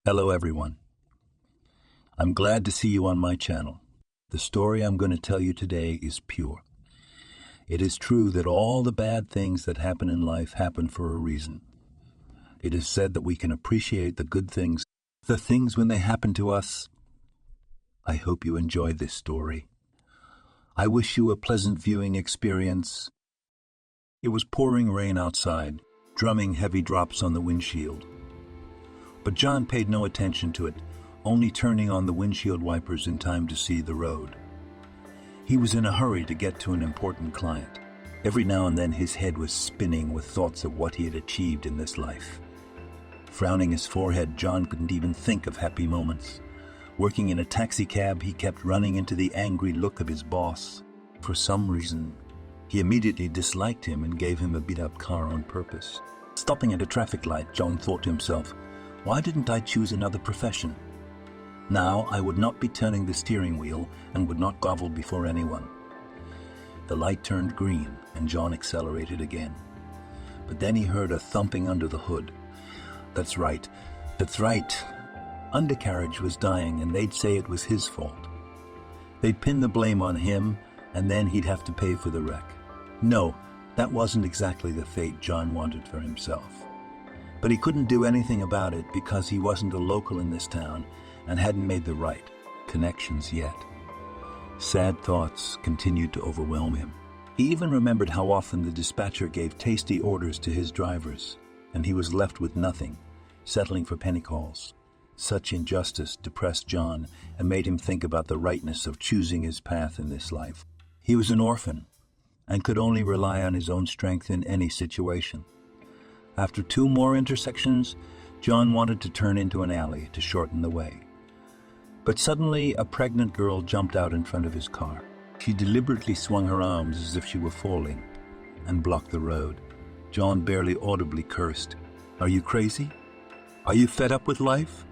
Hello everyone. I'm glad to see you on my channel. The story I'm going to tell you today is pure. It is true that all the bad things that happen in life happen for a reason. It is said that we can appreciate the good things, the things when they happen to us. I hope you enjoy this story. I wish you a pleasant viewing experience. It was pouring rain outside, drumming heavy drops on the windshield. But John paid no attention to it, only turning on the windshield wipers in time to see the road. He was in a hurry to get to an important client. Every now and then his head was spinning with thoughts of what he had achieved in this life. Frowning his forehead, John couldn't even think of happy moments. Working in a taxi cab, he kept running into the angry look of his boss. For some reason, he immediately disliked him and gave him a beat-up car on purpose. Stopping at a traffic light, John thought to himself, why didn't I choose another profession? Now I would not be turning the steering wheel and would not grovel before anyone. The light turned green and John accelerated again. But then he heard a thumping under the hood. That's right. Undercarriage was dying and they'd say it was his fault. They'd pin the blame on him and then he'd have to pay for the wreck. No, that wasn't exactly the fate John wanted for himself. But he couldn't do anything about it because he wasn't a local in this town and hadn't made the right connections yet. Sad thoughts continued to overwhelm him. He even remembered how often the dispatcher gave tasty orders to his drivers, and he was left with nothing, settling for penny calls. Such injustice depressed John and made him think about the rightness of choosing his path in this life. He was an orphan and could only rely on his own strength in any situation. After 2 more intersections, John wanted to turn into an alley to shorten the way. But suddenly, a pregnant girl jumped out in front of his car. She deliberately swung her arms as if she were falling and blocked the road. John barely audibly cursed. Are you crazy? Are you fed up with life?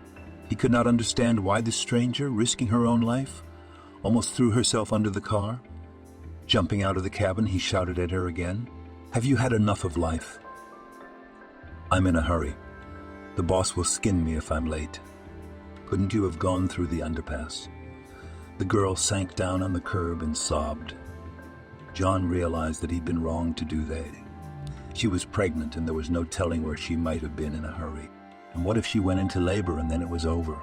He could not understand why this stranger, risking her own life, almost threw herself under the car. Jumping out of the cabin, he shouted at her again. Have you had enough of life? I'm in a hurry. The boss will skin me if I'm late. Couldn't you have gone through the underpass? The girl sank down on the curb and sobbed. John realized that he'd been wrong to do that. She was pregnant and there was no telling where she might have been in a hurry. And what if she went into labor and then it was over?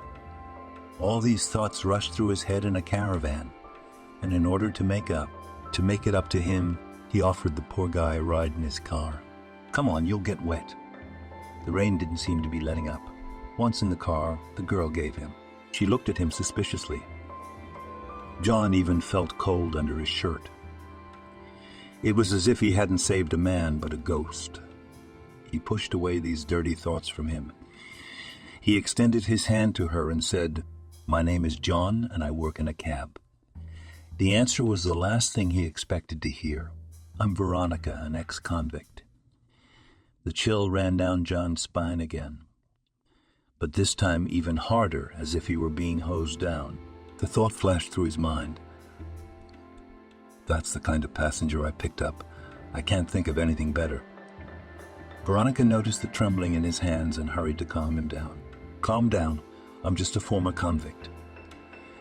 All these thoughts rushed through his head in a caravan. And in order to make it up to him, he offered the poor guy a ride in his car. Come on, you'll get wet. The rain didn't seem to be letting up. Once in the car, the girl gave him. She looked at him suspiciously. John even felt cold under his shirt. It was as if he hadn't saved a man but a ghost. He pushed away these dirty thoughts from him. He extended his hand to her and said, My name is John and I work in a cab. The answer was the last thing he expected to hear. I'm Veronica, an ex-convict. The chill ran down John's spine again, but this time even harder, as if he were being hosed down. The thought flashed through his mind. That's the kind of passenger I picked up. I can't think of anything better. Veronica noticed the trembling in his hands and hurried to calm him down. Calm down. I'm just a former convict.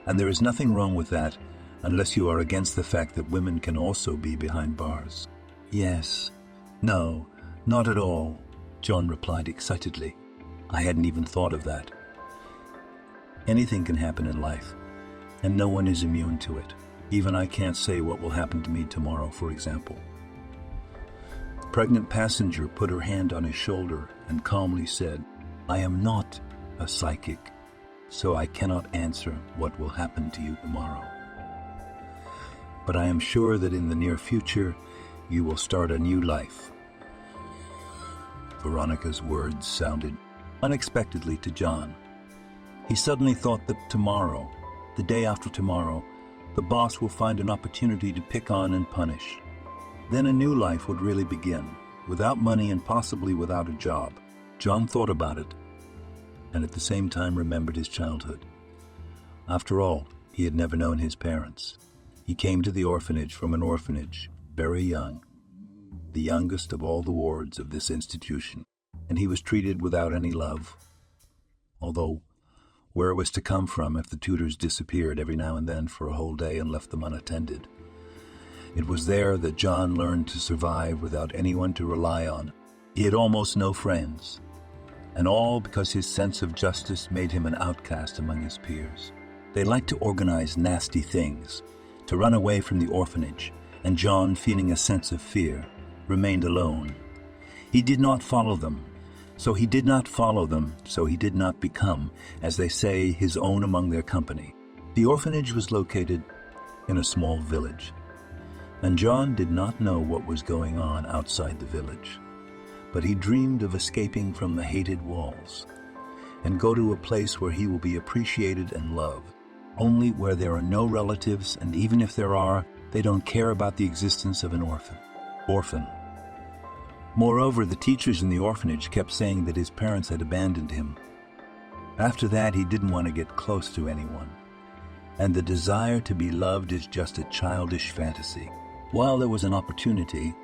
And there is nothing wrong with that unless you are against the fact that women can also be behind bars. Yes. No. Not at all, John replied excitedly. I hadn't even thought of that. Anything can happen in life, and no one is immune to it. Even I can't say what will happen to me tomorrow, for example. The pregnant passenger put her hand on his shoulder and calmly said, I am not a psychic, so I cannot answer what will happen to you tomorrow. But I am sure that in the near future, you will start a new life. Veronica's words sounded unexpectedly to John. He suddenly thought that tomorrow, the day after tomorrow, the boss will find an opportunity to pick on and punish. Then a new life would really begin, without money and possibly without a job. John thought about it, and at the same time remembered his childhood. After all, he had never known his parents. He came to the orphanage from an orphanage, very young, the youngest of all the wards of this institution, and he was treated without any love. Although where it was to come from if the tutors disappeared every now and then for a whole day and left them unattended. It was there that John learned to survive without anyone to rely on. He had almost no friends, and all because his sense of justice made him an outcast among his peers. They liked to organize nasty things, to run away from the orphanage, and John, feeling a sense of fear, remained alone. He did not follow them, so he did not become, as they say, his own among their company. The orphanage was located in a small village, and John did not know what was going on outside the village, but he dreamed of escaping from the hated walls and go to a place where he will be appreciated and loved, only where there are no relatives, and even if there are, they don't care about the existence of an orphan. Moreover, the teachers in the orphanage kept saying that his parents had abandoned him. After that, he didn't want to get close to anyone, and the desire to be loved is just a childish fantasy. While there was an opportunity,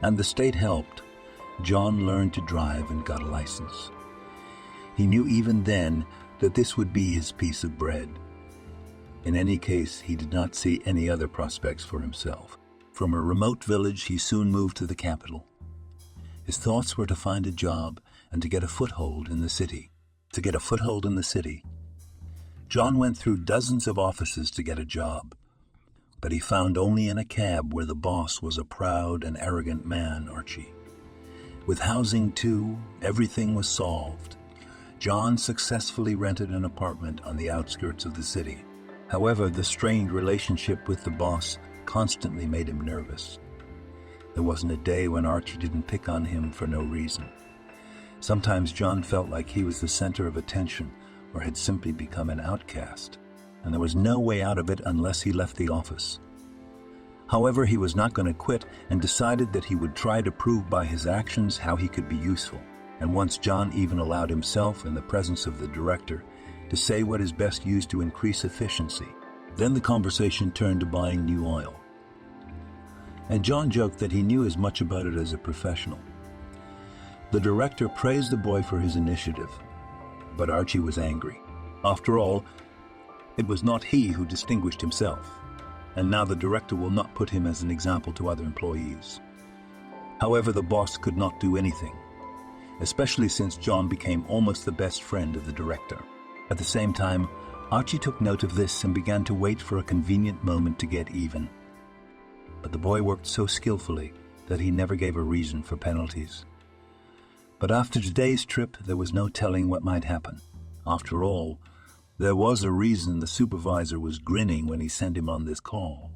and the state helped, John learned to drive and got a license. He knew even then that this would be his piece of bread. In any case, he did not see any other prospects for himself. From a remote village, he soon moved to the capital. His thoughts were to find a job and to get a foothold in the city. John went through dozens of offices to get a job, but he found only in a cab where the boss was a proud and arrogant man, Archie. With housing too, everything was solved. John successfully rented an apartment on the outskirts of the city. However, the strained relationship with the boss constantly made him nervous. There wasn't a day when Archie didn't pick on him for no reason. Sometimes John felt like he was the center of attention or had simply become an outcast, and there was no way out of it unless he left the office. However, he was not going to quit and decided that he would try to prove by his actions how he could be useful. And once John even allowed himself, in the presence of the director, to say what is best used to increase efficiency. Then the conversation turned to buying new oil. And John joked that he knew as much about it as a professional. The director praised the boy for his initiative, but Archie was angry. After all, it was not he who distinguished himself, and now the director will not put him as an example to other employees. However, the boss could not do anything, especially since John became almost the best friend of the director. At the same time, Archie took note of this and began to wait for a convenient moment to get even. But the boy worked so skillfully that he never gave a reason for penalties. But after today's trip, there was no telling what might happen. After all, there was a reason the supervisor was grinning when he sent him on this call.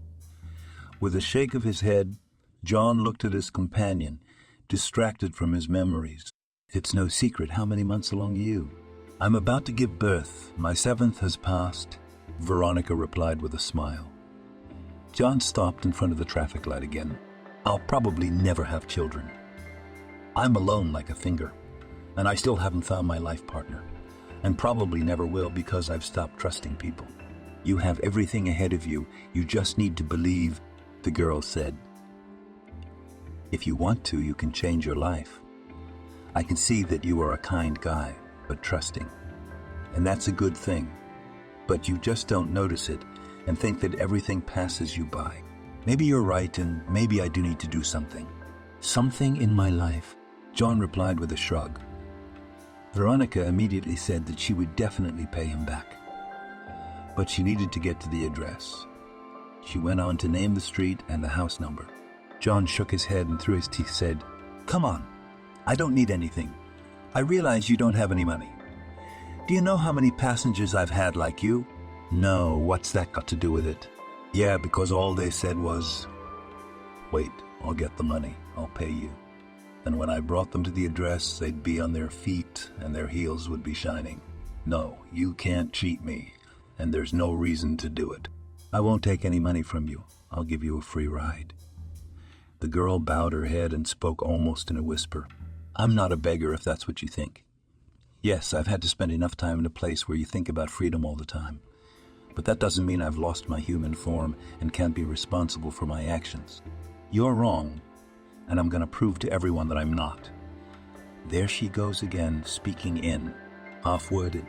With a shake of his head, John looked at his companion, distracted from his memories. "It's no secret how many months along you." "I'm about to give birth. My 7th has passed," Veronica replied with a smile. John stopped in front of the traffic light again. "I'll probably never have children. I'm alone like a finger, and I still haven't found my life partner, and probably never will because I've stopped trusting people." "You have everything ahead of you. You just need to believe," the girl said. "If you want to, you can change your life. I can see that you are a kind guy, but trusting. And that's a good thing. But you just don't notice it and think that everything passes you by. Maybe you're right, and maybe I do need to do something." "Something in my life," John replied with a shrug. Veronica immediately said that she would definitely pay him back. But she needed to get to the address. She went on to name the street and the house number. John shook his head and through his teeth said, "Come on, I don't need anything. I realize you don't have any money. Do you know how many passengers I've had like you?" "No, what's that got to do with it?" "Yeah, because all they said was, 'Wait, I'll get the money, I'll pay you.' And when I brought them to the address, they'd be on their feet and their heels would be shining. No, you can't cheat me, and there's no reason to do it. I won't take any money from you. I'll give you a free ride." The girl bowed her head and spoke almost in a whisper. "I'm not a beggar if that's what you think. Yes, I've had to spend enough time in a place where you think about freedom all the time. But that doesn't mean I've lost my human form and can't be responsible for my actions. You're wrong, and I'm going to prove to everyone that I'm not." There she goes again, speaking in, half-worded.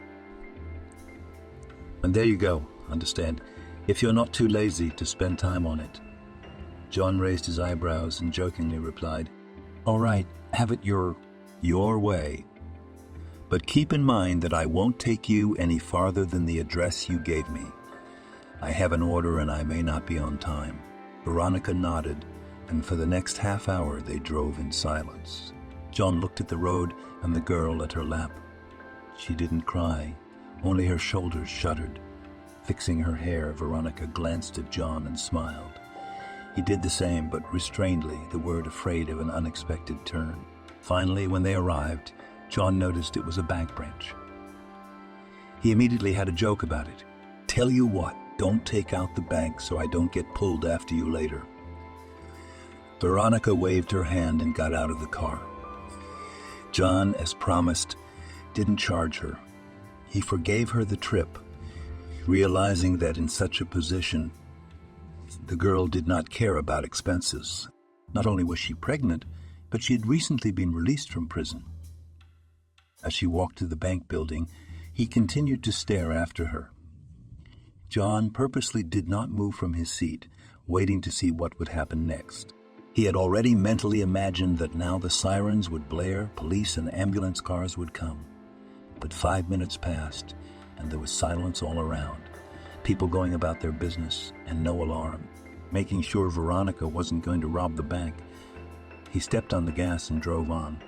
And there you go, understand, if you're not too lazy to spend time on it. John raised his eyebrows and jokingly replied, "All right, have it your way. But keep in mind that I won't take you any farther than the address you gave me. I have an order and I may not be on time." Veronica nodded, and for the next half hour they drove in silence. John looked at the road and the girl at her lap. She didn't cry, only her shoulders shuddered. Fixing her hair, Veronica glanced at John and smiled. He did the same, but restrainedly, the word afraid of an unexpected turn. Finally, when they arrived, John noticed it was a bank branch. He immediately had a joke about it. "Tell you what, don't take out the bank so I don't get pulled after you later." Veronica waved her hand and got out of the car. John, as promised, didn't charge her. He forgave her the trip, realizing that in such a position, the girl did not care about expenses. Not only was she pregnant, but she had recently been released from prison. As she walked to the bank building, he continued to stare after her. John purposely did not move from his seat, waiting to see what would happen next. He had already mentally imagined that now the sirens would blare, police and ambulance cars would come. But 5 minutes passed, and there was silence all around, people going about their business, and no alarm. Making sure Veronica wasn't going to rob the bank, he stepped on the gas and drove on.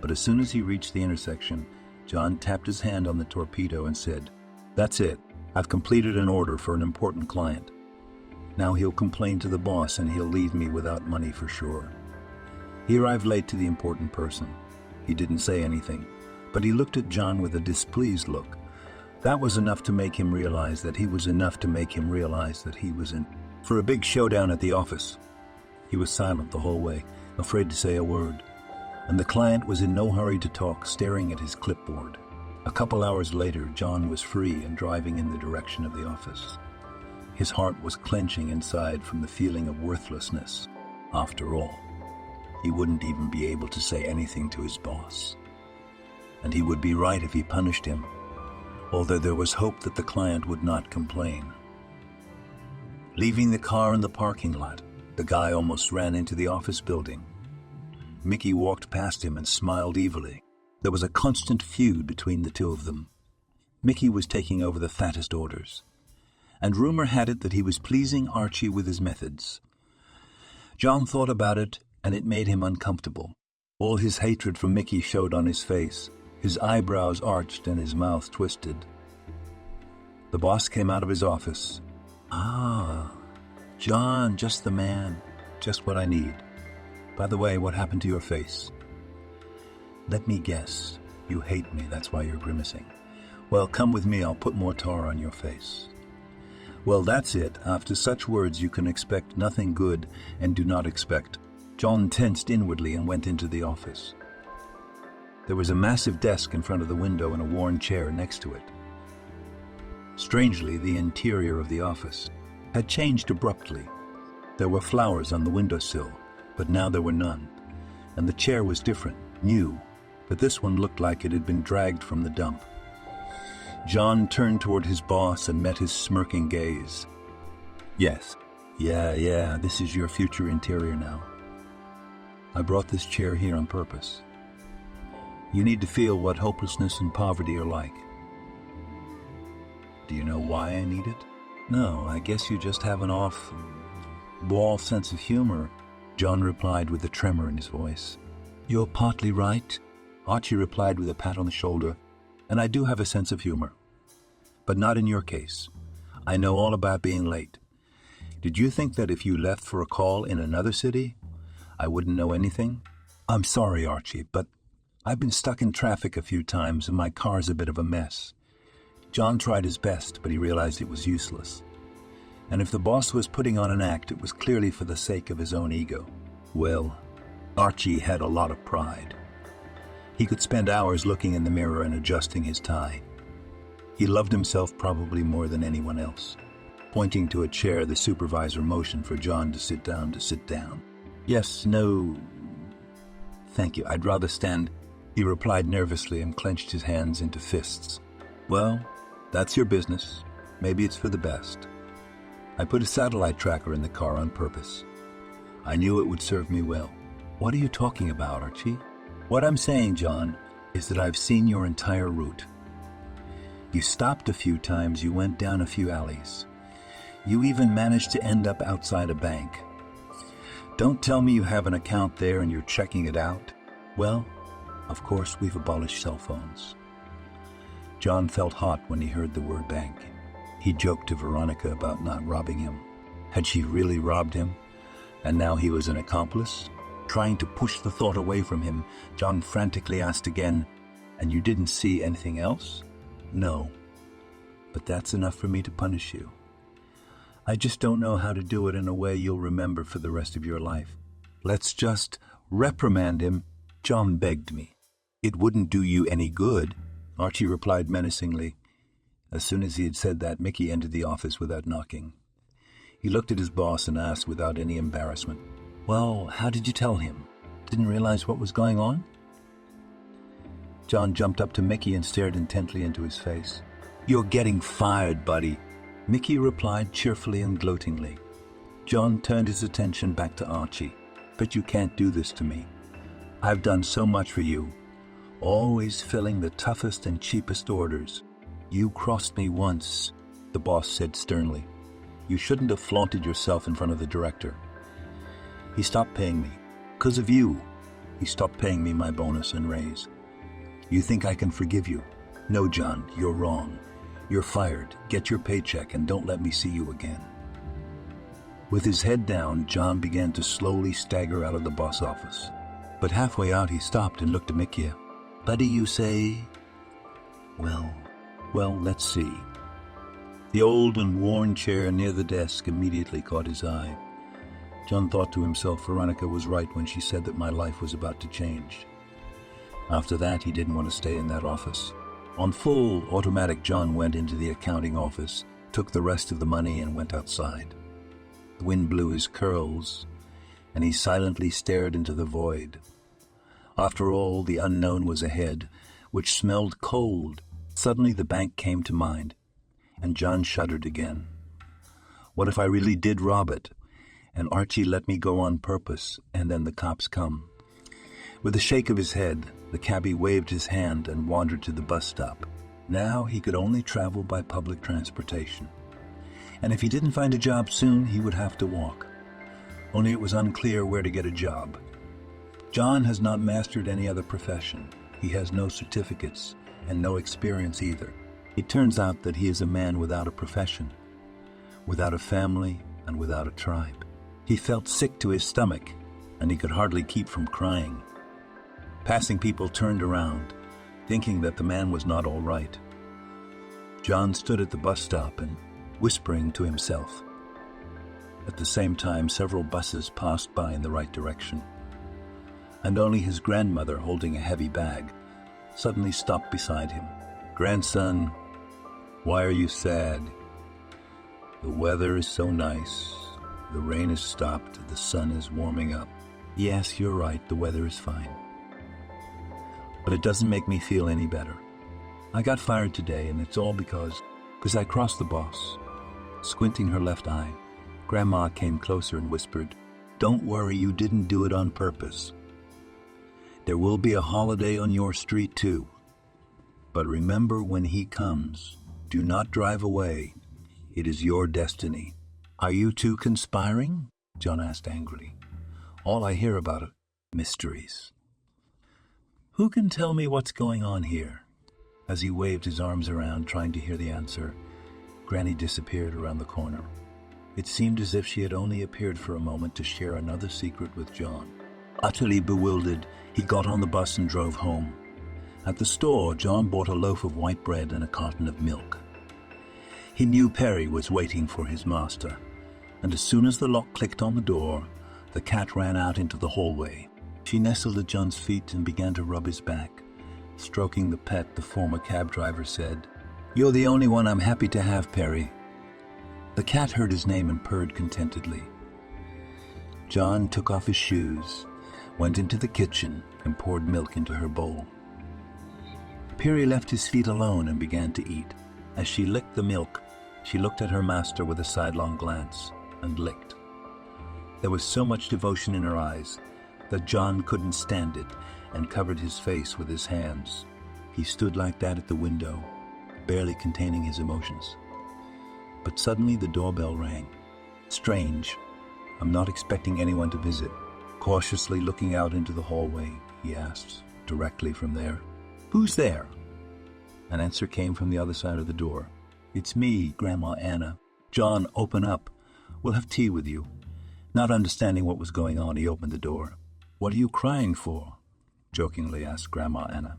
But as soon as he reached the intersection, John tapped his hand on the torpedo and said, "That's it. I've completed an order for an important client. Now he'll complain to the boss and he'll leave me without money for sure." He arrived late to the important person. He didn't say anything, but he looked at John with a displeased look. That was enough to make him realize that he was in for a big showdown at the office. He was silent the whole way, afraid to say a word. And the client was in no hurry to talk, staring at his clipboard. A couple hours later, John was free and driving in the direction of the office. His heart was clenching inside from the feeling of worthlessness. After all, he wouldn't even be able to say anything to his boss. And he would be right if he punished him, although there was hope that the client would not complain. Leaving the car in the parking lot, the guy almost ran into the office building. Mickey walked past him and smiled evilly. There was a constant feud between the two of them. Mickey was taking over the fattest orders, and rumor had it that he was pleasing Archie with his methods. John thought about it, and it made him uncomfortable. All his hatred for Mickey showed on his face. His eyebrows arched and his mouth twisted. The boss came out of his office. "Ah, John, just the man. Just what I need. By the way, what happened to your face?" "Let me guess. You hate me, that's why you're grimacing. Well, come with me, I'll put more tar on your face." "Well, that's it. After such words you can expect nothing good and do not expect." John tensed inwardly and went into the office. There was a massive desk in front of the window and a worn chair next to it. Strangely, the interior of the office had changed abruptly. There were flowers on the windowsill, but now there were none. And the chair was different, new, but this one looked like it had been dragged from the dump. John turned toward his boss and met his smirking gaze. "Yes, yeah, this is your future interior now. I brought this chair here on purpose. You need to feel what hopelessness and poverty are like." "Do you know why I need it?" "No, I guess you just have an off-wall sense of humor," John replied with a tremor in his voice. "You're partly right," Archie replied with a pat on the shoulder, "and I do have a sense of humor. But not in your case. I know all about being late. Did you think that if you left for a call in another city, I wouldn't know anything? I'm sorry, Archie, but I've been stuck in traffic a few times and my car's a bit of a mess." John tried his best, but he realized it was useless. And if the boss was putting on an act, it was clearly for the sake of his own ego. Well, Archie had a lot of pride. He could spend hours looking in the mirror and adjusting his tie. He loved himself probably more than anyone else. Pointing to a chair, the supervisor motioned for John to sit down. "Yes, no, thank you, I'd rather stand," he replied nervously and clenched his hands into fists. "Well, That's your business. Maybe it's for the best. I put a satellite tracker in the car on purpose. I knew it would serve me well. What are you talking about, Archie? What I'm saying, John, is that I've seen your entire route. You stopped a few times, you went down a few alleys. You even managed to end up outside a bank. Don't tell me you have an account there and you're checking it out. Well, of course, we've abolished cell phones. John felt hot when he heard the word bank. He joked to Veronica about not robbing him. Had she really robbed him? And now he was an accomplice? Trying to push the thought away from him, John frantically asked again, "And you didn't see anything else?" "No, but that's enough for me to punish you. I just don't know how to do it in a way you'll remember for the rest of your life. Let's just reprimand him," John begged me. "It wouldn't do you any good," Archie replied menacingly. As soon as he had said that, Mickey entered the office without knocking. He looked at his boss and asked without any embarrassment, "Well, how did you tell him? Didn't realize what was going on?" John jumped up to Mickey and stared intently into his face. "You're getting fired, buddy," Mickey replied cheerfully and gloatingly. John turned his attention back to Archie. "But you can't do this to me. I've done so much for you, always filling the toughest and cheapest orders. You crossed me once," the boss said sternly. "You shouldn't have flaunted yourself in front of the director. He stopped paying me. 'Cause of you, he stopped paying me my bonus and raise. You think I can forgive you? No, John, you're wrong. You're fired. Get your paycheck and don't let me see you again." With his head down, John began to slowly stagger out of the boss office. But halfway out, he stopped and looked at Mickey. "Buddy, you say?" Well, let's see." The old and worn chair near the desk immediately caught his eye. John thought to himself, Veronica was right when she said that my life was about to change. After that, he didn't want to stay in that office. On full automatic, John went into the accounting office, took the rest of the money, and went outside. The wind blew his curls, and he silently stared into the void. After all, the unknown was ahead, which smelled cold. Suddenly the bank came to mind, and John shuddered again. What if I really did rob it, and Archie let me go on purpose, and then the cops come? With a shake of his head, the cabbie waved his hand and wandered to the bus stop. Now he could only travel by public transportation. And if he didn't find a job soon, he would have to walk. Only it was unclear where to get a job. John has not mastered any other profession. He has no certificates and no experience either. It turns out that he is a man without a profession, without a family, and without a tribe. He felt sick to his stomach, and he could hardly keep from crying. Passing people turned around, thinking that the man was not all right. John stood at the bus stop and whispering to himself. At the same time, several buses passed by in the right direction, and only his grandmother, holding a heavy bag, suddenly stopped beside him. "Grandson, why are you sad? The weather is so nice. The rain has stopped. The sun is warming up." "Yes, you're right. The weather is fine. But it doesn't make me feel any better. I got fired today, and it's all because I crossed the boss." Squinting her left eye, Grandma came closer and whispered, "Don't worry, you didn't do it on purpose. There will be a holiday on your street too. But remember, when he comes, do not drive away. It is your destiny." "Are you two conspiring?" John asked angrily. "All I hear about it, mysteries. Who can tell me what's going on here?" As he waved his arms around, trying to hear the answer, Granny disappeared around the corner. It seemed as if she had only appeared for a moment to share another secret with John. Utterly bewildered, he got on the bus and drove home. At the store, John bought a loaf of white bread and a carton of milk. He knew Perry was waiting for his master, and as soon as the lock clicked on the door, the cat ran out into the hallway. She nestled at John's feet and began to rub his back. Stroking the pet, the former cab driver said, "You're the only one I'm happy to have, Perry." The cat heard his name and purred contentedly. John took off his shoes, went into the kitchen, and poured milk into her bowl. Perry left his feet alone and began to eat. As she licked the milk, she looked at her master with a sidelong glance and licked. There was so much devotion in her eyes that John couldn't stand it and covered his face with his hands. He stood like that at the window, barely containing his emotions. But suddenly the doorbell rang. Strange. I'm not expecting anyone to visit. Cautiously looking out into the hallway, he asked, directly from there. Who's there? An answer came from the other side of the door. It's me, Grandma Anna. John, open up. We'll have tea with you. Not understanding what was going on, he opened the door. What are you crying for? Jokingly asked Grandma Anna.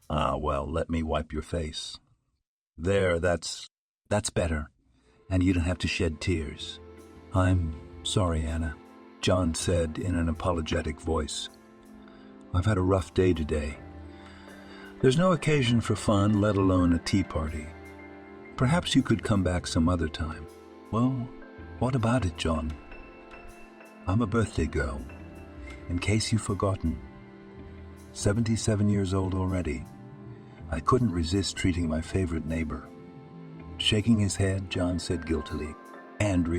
Ah, well, let me wipe your face. There, that's better. And you don't have to shed tears. I'm sorry, Anna, John said in an apologetic voice. I've had a rough day today. There's no occasion for fun, let alone a tea party. Perhaps you could come back some other time. Well, what about it, John? I'm a birthday girl, in case you've forgotten. 77 years old already. I couldn't resist treating my favorite neighbor. Shaking his head, John said guiltily, and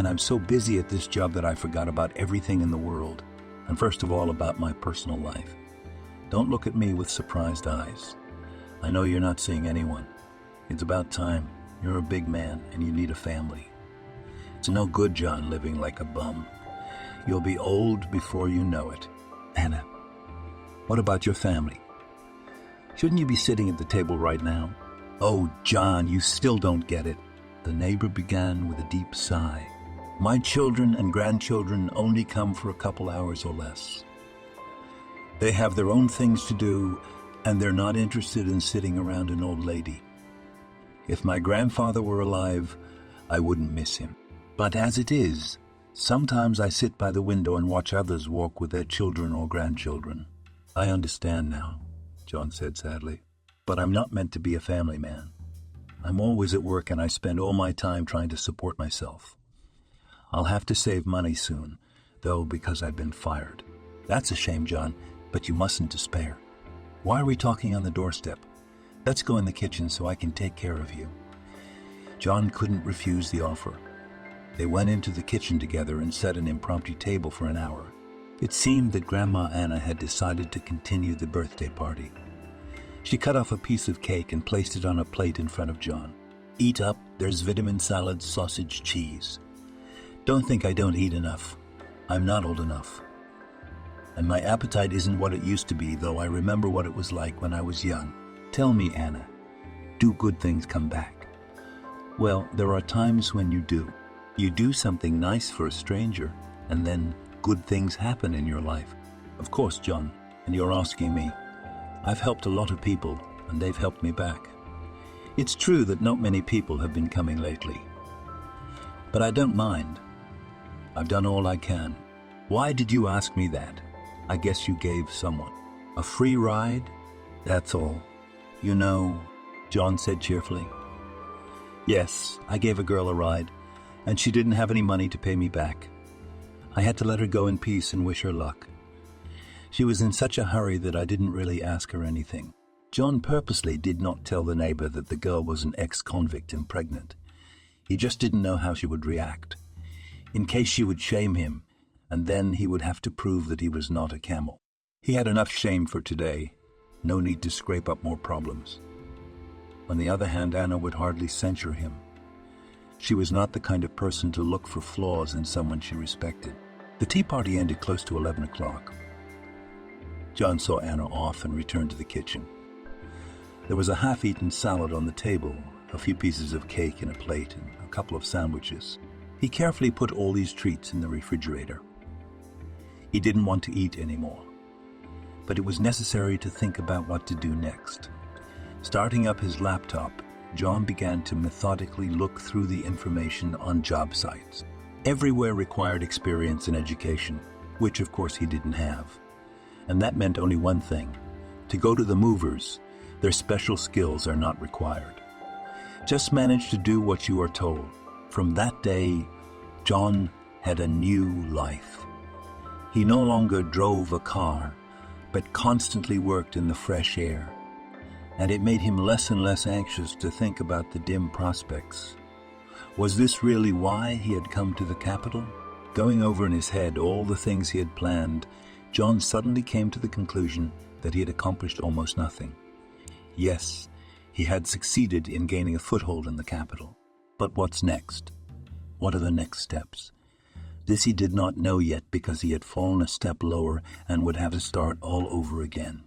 I'm so busy at this job that I forgot about everything in the world, and first of all about my personal life. Don't look at me with surprised eyes. I know you're not seeing anyone. It's about time. You're a big man and you need a family. It's no good, John, living like a bum. You'll be old before you know it. Anna, what about your family? Shouldn't you be sitting at the table right now? Oh, John, you still don't get it. The neighbor began with a deep sigh. My children and grandchildren only come for a couple hours or less. They have their own things to do, and they're not interested in sitting around an old lady. If my grandfather were alive, I wouldn't miss him. But as it is, sometimes I sit by the window and watch others walk with their children or grandchildren. I understand now, John said sadly, but I'm not meant to be a family man. I'm always at work and I spend all my time trying to support myself. I'll have to save money soon, though, because I've been fired. That's a shame, John, but you mustn't despair. Why are we talking on the doorstep? Let's go in the kitchen so I can take care of you. John couldn't refuse the offer. They went into the kitchen together and set an impromptu table for an hour. It seemed that Grandma Anna had decided to continue the birthday party. She cut off a piece of cake and placed it on a plate in front of John. Eat up, there's vitamin salad, sausage, cheese. Don't think I don't eat enough. I'm not old enough. And my appetite isn't what it used to be, though I remember what it was like when I was young. Tell me, Anna, do good things come back? Well, there are times when you do. You do something nice for a stranger, and then good things happen in your life. Of course, John, and you're asking me. I've helped a lot of people, and they've helped me back. It's true that not many people have been coming lately. But I don't mind. I've done all I can. Why did you ask me that? I guess you gave someone a free ride? That's all. You know, John said cheerfully. Yes, I gave a girl a ride, and she didn't have any money to pay me back. I had to let her go in peace and wish her luck. She was in such a hurry that I didn't really ask her anything. John purposely did not tell the neighbor that the girl was an ex-convict and pregnant. He just didn't know how she would react, in case she would shame him, and then he would have to prove that he was not a camel. He had enough shame for today. No need to scrape up more problems. On the other hand, Anna would hardly censure him. She was not the kind of person to look for flaws in someone she respected. The tea party ended close to 11 o'clock. John saw Anna off and returned to the kitchen. There was a half-eaten salad on the table, a few pieces of cake in a plate, and a couple of sandwiches. He carefully put all these treats in the refrigerator. He didn't want to eat anymore, but it was necessary to think about what to do next. Starting up his laptop, John began to methodically look through the information on job sites. Everywhere required experience and education, which of course he didn't have. And that meant only one thing: to go to the movers. Their special skills are not required. Just manage to do what you are told. From that day, John had a new life. He no longer drove a car, but constantly worked in the fresh air. and it made him less and less anxious to think about the dim prospects. Was this really why he had come to the capital? Going over in his head all the things he had planned, John suddenly came to the conclusion that he had accomplished almost nothing. Yes, he had succeeded in gaining a foothold in the capital. But what's next? What are the next steps? This he did not know yet because he had fallen a step lower and would have to start all over again.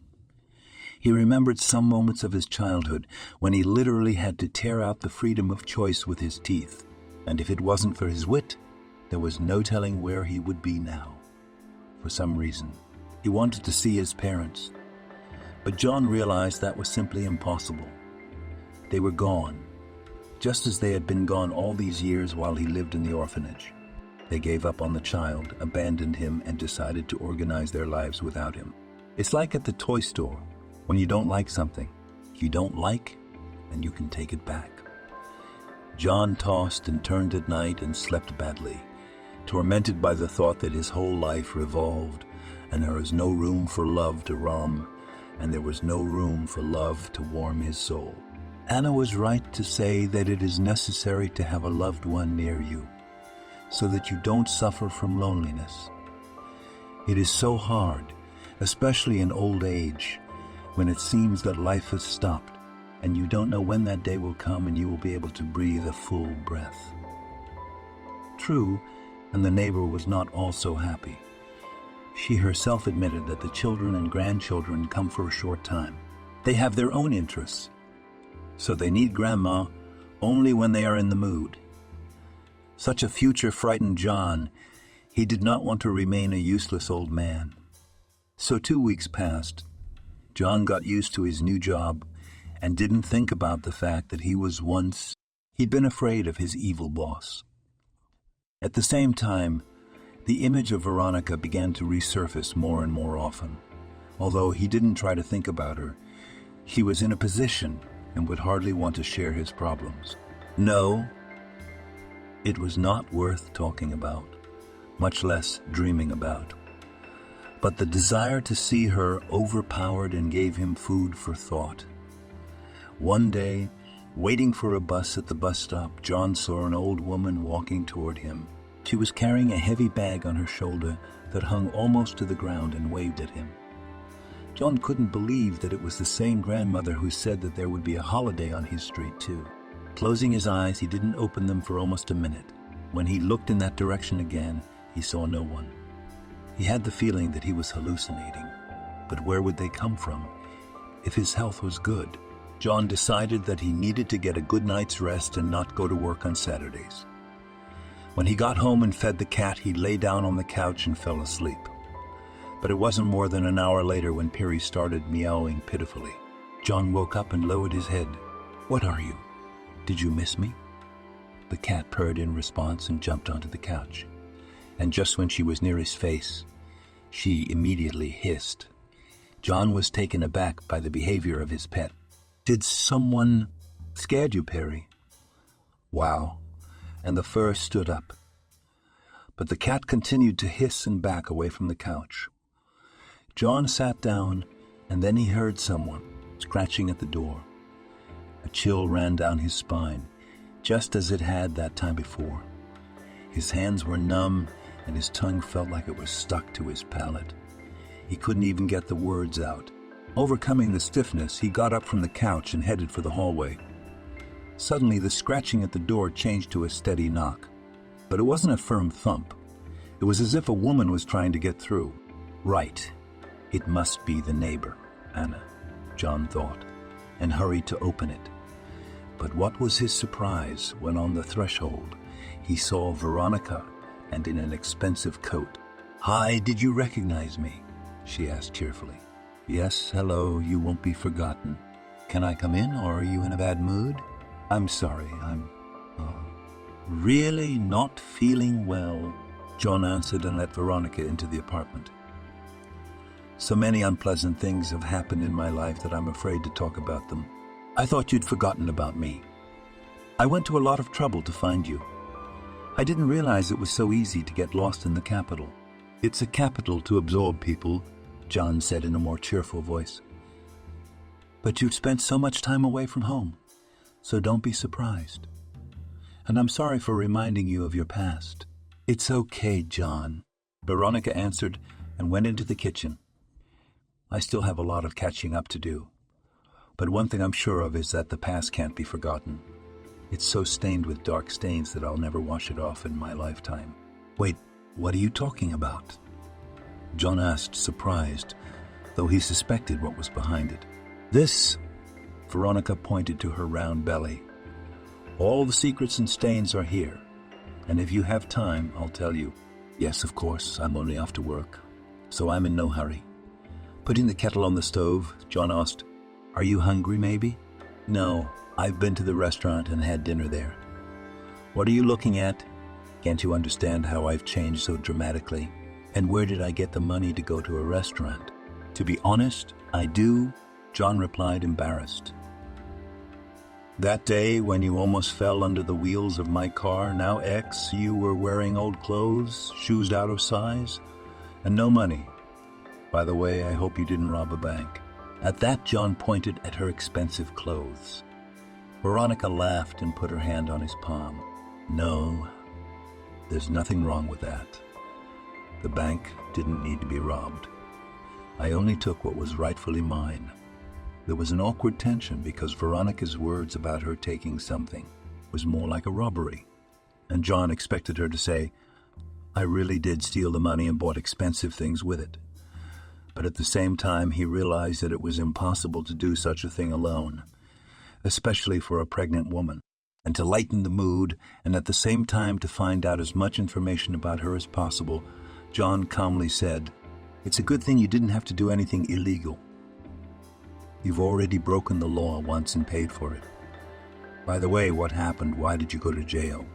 He remembered some moments of his childhood when he literally had to tear out the freedom of choice with his teeth, and if it wasn't for his wit, there was no telling where he would be now. For some reason, he wanted to see his parents, but John realized that was simply impossible. They were gone, just as they had been gone all these years while he lived in the orphanage. They gave up on the child, abandoned him, and decided to organize their lives without him. It's like at the toy store, when you don't like something. You don't like, and you can take it back. John tossed and turned at night and slept badly, tormented by the thought that his whole life revolved, and there was no room for love to roam, and there was no room for love to warm his soul. Anna was right to say that it is necessary to have a loved one near you, so that you don't suffer from loneliness. It is so hard, especially in old age, when it seems that life has stopped, and you don't know when that day will come and you will be able to breathe a full breath. True, and the neighbor was not also happy. She herself admitted that the children and grandchildren come for a short time. They have their own interests, so they need grandma only when they are in the mood. Such a future frightened John. He did not want to remain a useless old man. So 2 weeks passed. John got used to his new job and didn't think about the fact that he'd been afraid of his evil boss. At the same time, the image of Veronica began to resurface more and more often. Although he didn't try to think about her, he was in a position and would hardly want to share his problems. No, it was not worth talking about, much less dreaming about. But the desire to see her overpowered and gave him food for thought. One day, waiting for a bus at the bus stop, John saw an old woman walking toward him. She was carrying a heavy bag on her shoulder that hung almost to the ground and waved at him. John couldn't believe that it was the same grandmother who said that there would be a holiday on his street too. Closing his eyes, he didn't open them for almost a minute. When he looked in that direction again, he saw no one. He had the feeling that he was hallucinating, but where would they come from if his health was good? John decided that he needed to get a good night's rest and not go to work on Saturdays. When he got home and fed the cat, he lay down on the couch and fell asleep. But it wasn't more than an hour later when Perry started meowing pitifully. John woke up and lowered his head. "What are you? Did you miss me?" The cat purred in response and jumped onto the couch. And just when she was near his face, she immediately hissed. John was taken aback by the behavior of his pet. "Did someone scared you, Perry?" "Wow." And the fur stood up. But the cat continued to hiss and back away from the couch. John sat down, and then he heard someone scratching at the door. A chill ran down his spine, just as it had that time before. His hands were numb, and his tongue felt like it was stuck to his palate. He couldn't even get the words out. Overcoming the stiffness, he got up from the couch and headed for the hallway. Suddenly, the scratching at the door changed to a steady knock. But it wasn't a firm thump. It was as if a woman was trying to get through. Right. It must be the neighbor, Anna, John thought, and hurried to open it. But what was his surprise when on the threshold he saw Veronica, and in an expensive coat. "Hi, did you recognize me?" she asked cheerfully. "Yes, hello, you won't be forgotten. Can I come in, or are you in a bad mood?" "I'm sorry, I'm really not feeling well," John answered and let Veronica into the apartment. "So many unpleasant things have happened in my life that I'm afraid to talk about them. I thought you'd forgotten about me. I went to a lot of trouble to find you. I didn't realize it was so easy to get lost in the capital." "It's a capital to absorb people," John said in a more cheerful voice. But you've spent so much time away from home, so don't be surprised. And I'm sorry for reminding you of your past. It's okay, John, Veronica answered and went into the kitchen. I still have a lot of catching up to do. But one thing I'm sure of is that the past can't be forgotten. It's so stained with dark stains that I'll never wash it off in my lifetime. Wait, what are you talking about? John asked, surprised, though he suspected what was behind it. This, Veronica pointed to her round belly. All the secrets and stains are here, and if you have time, I'll tell you. Yes, of course, I'm only off to work, so I'm in no hurry. Putting the kettle on the stove, John asked, Are you hungry, maybe? No, I've been to the restaurant and had dinner there. What are you looking at? Can't you understand how I've changed so dramatically? And where did I get the money to go to a restaurant? To be honest, I do, John replied, embarrassed. That day when you almost fell under the wheels of my car, now X, you were wearing old clothes, shoes out of size, and no money. By the way, I hope you didn't rob a bank. At that, John pointed at her expensive clothes. Veronica laughed and put her hand on his palm. No, there's nothing wrong with that. The bank didn't need to be robbed. I only took what was rightfully mine. There was an awkward tension because Veronica's words about her taking something was more like a robbery, and John expected her to say, I really did steal the money and bought expensive things with it. But at the same time, he realized that it was impossible to do such a thing alone, especially for a pregnant woman, and to lighten the mood and at the same time to find out as much information about her as possible, John calmly said, It's a good thing you didn't have to do anything illegal. You've already broken the law once and paid for it. By the way, what happened? Why did you go to jail?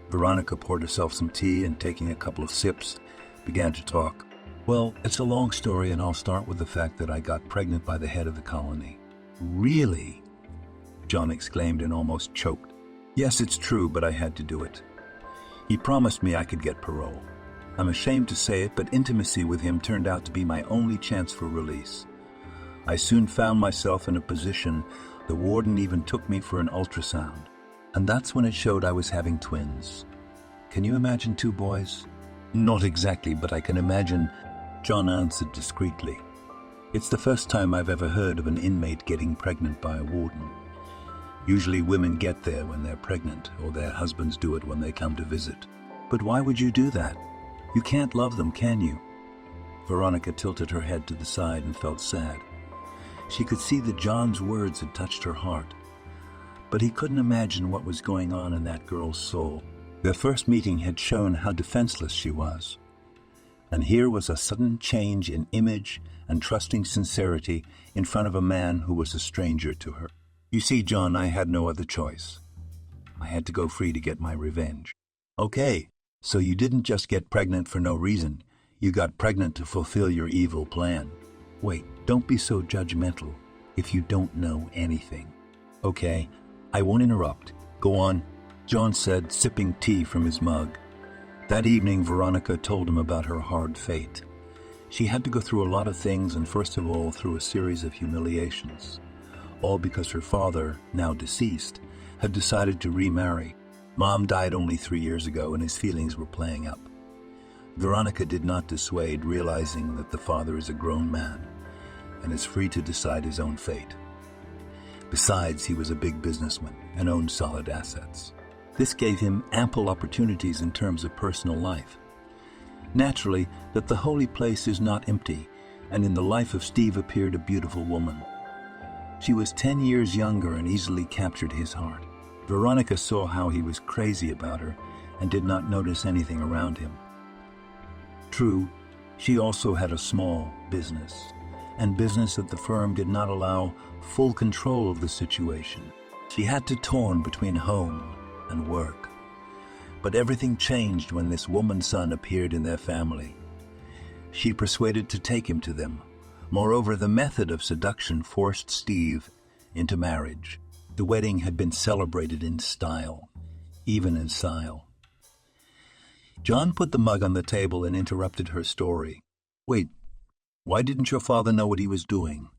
Veronica poured herself some tea and, taking a couple of sips, began to talk. Well, it's a long story, and I'll start with the fact that I got pregnant by the head of the colony. Really? John exclaimed and almost choked. Yes, it's true, but I had to do it. He promised me I could get parole. I'm ashamed to say it, but intimacy with him turned out to be my only chance for release. I soon found myself in a position the warden even took me for an ultrasound, and that's when it showed I was having twins. Can you imagine 2 boys? Not exactly, but I can imagine, John answered discreetly. It's the first time I've ever heard of an inmate getting pregnant by a warden. Usually women get there when they're pregnant, or their husbands do it when they come to visit. But why would you do that? You can't love them, can you? Veronica tilted her head to the side and felt sad. She could see that John's words had touched her heart, but he couldn't imagine what was going on in that girl's soul. Their first meeting had shown how defenseless she was, and here was a sudden change in image and trusting sincerity in front of a man who was a stranger to her. You see, John, I had no other choice. I had to go free to get my revenge. Okay, so you didn't just get pregnant for no reason. You got pregnant to fulfill your evil plan. Wait, don't be so judgmental if you don't know anything. Okay, I won't interrupt. Go on, John said, sipping tea from his mug. That evening, Veronica told him about her hard fate. She had to go through a lot of things, and first of all, through a series of humiliations. All because her father, now deceased, had decided to remarry. Mom died only 3 years ago, and his feelings were playing up. Veronica did not dissuade, realizing that the father is a grown man and is free to decide his own fate. Besides, he was a big businessman and owned solid assets. This gave him ample opportunities in terms of personal life. Naturally, that the holy place is not empty, and in the life of Steve appeared a beautiful woman. She was 10 years younger and easily captured his heart. Veronica saw how he was crazy about her and did not notice anything around him. True, she also had a small business, and business at the firm did not allow full control of the situation. She had to torn between home and work. But everything changed when this woman's son appeared in their family. She persuaded to take him to them. Moreover, the method of seduction forced Steve into marriage. The wedding had been celebrated in style, even in style. John put the mug on the table and interrupted her story. Wait, why didn't your father know what he was doing?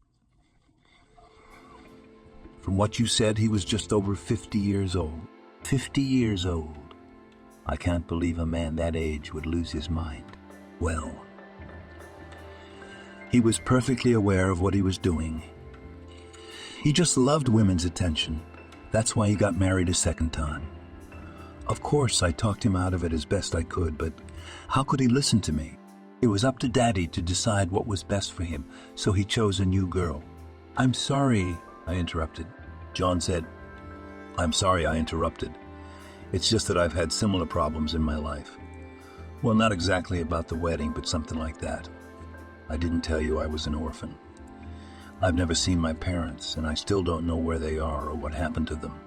From what you said, he was just over 50 years old. 50 years old. I can't believe a man that age would lose his mind. Well, he was perfectly aware of what he was doing. He just loved women's attention. That's why he got married a second time. Of course, I talked him out of it as best I could, but how could he listen to me? It was up to Daddy to decide what was best for him, so he chose a new girl. I'm sorry, I interrupted. John said, I'm sorry I interrupted. It's just that I've had similar problems in my life. Well, not exactly about the wedding, but something like that. I didn't tell you I was an orphan. I've never seen my parents, and I still don't know where they are or what happened to them.